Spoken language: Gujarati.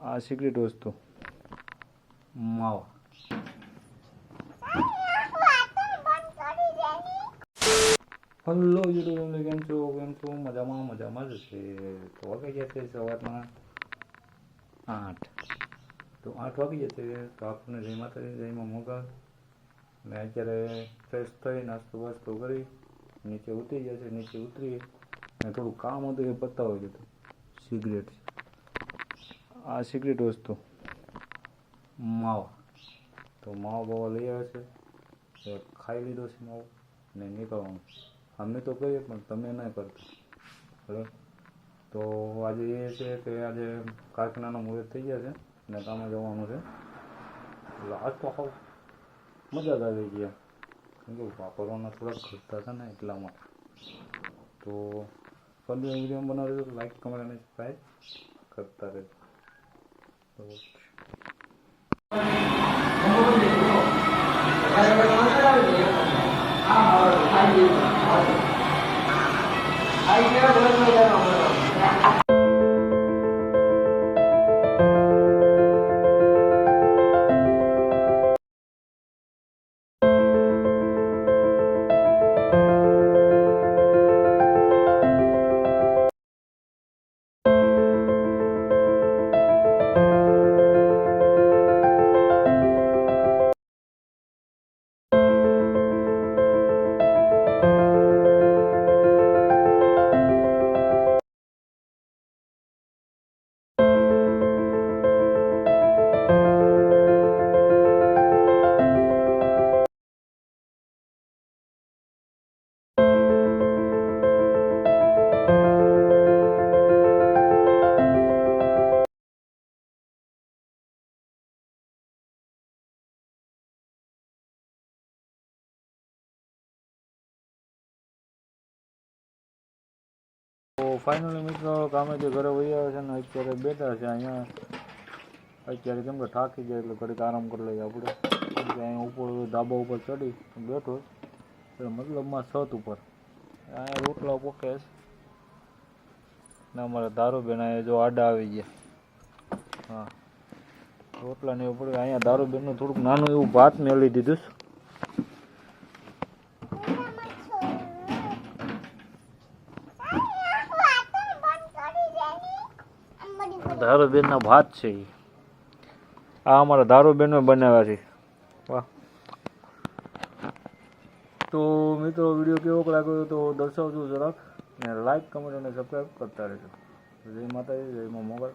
આ સિક્રેટ વસ્તુ માવા. હલો યુટ્યુબ, કેમ છો મજામાં જ છે. તો વાગી ગયા છે સવારના 8. તો 8 વાગી જશે તો આપણને જય માતાજી, જયમાં મોગલ. ને અત્યારે ફ્રેશ થઈ નાસ્તો વાસ્તો કરી નીચે ઉતરી ગયા છે. નીચે ઉતરીએ ને થોડું કામ હતું એ પતાવી દીધું. સિગરેટ, આ સિક્રેટ વસ્તુ માવા. તો માવા બાવા લઈ આવે છે, ખાઈ લીધો છે માવો ને નીકળવાનું. અમે તો કહીએ પણ તમે ના કરતા. બરાબર. તો આજે એ છે કે આજે કારખાનાનો મુહૂર્ત થઈ ગયા છે ને કામે જવાનું છે. એટલે આજ તો હાવ મજા જ આવી ગયા. કેમ કે વાપરવાના થોડાક ઘટતા હતા ને એટલા માટે. તો કન્ટિન્યુ વિડીયો બનાવજો, લાઈક કમેન્ટ અને સબસ્ક્રાઈબ કરતા રહેજો. તો ફાઇનલી મિત્રો કામેથી ઘરે વહી આવે છે ને અત્યારે બેઠા છે અહીંયા. અત્યારે કેમ કે થાકી જાય એટલે ઘડીક આરામ કરી લઈએ આપણે. કેમ કે અહીંયા ઉપર ધાબા ઉપર ચડી બેઠો એટલે મતલબમાં છત ઉપર અહીંયા રોટલા પોકે છે ને અમારા દારૂબેન અહીંયા જો આડા આવી ગયા. હા, રોટલા ને એવું પડે. અહીંયા દારૂબેનનું થોડુંક નાનું એવું ભાત મેળવી દીધું. દારૂબેનના ભાત છે એ. આ અમારા દારૂબેનો બનાવ્યા છે. વાહ. તો મિત્રો વિડીયો કેવો લાગ્યો તો દર્શાવજો જરાક ને લાઈક કમેન્ટ અને સબસ્ક્રાઈબ કરતા રહેજો. જય માતાજી, જય મા મોગલ.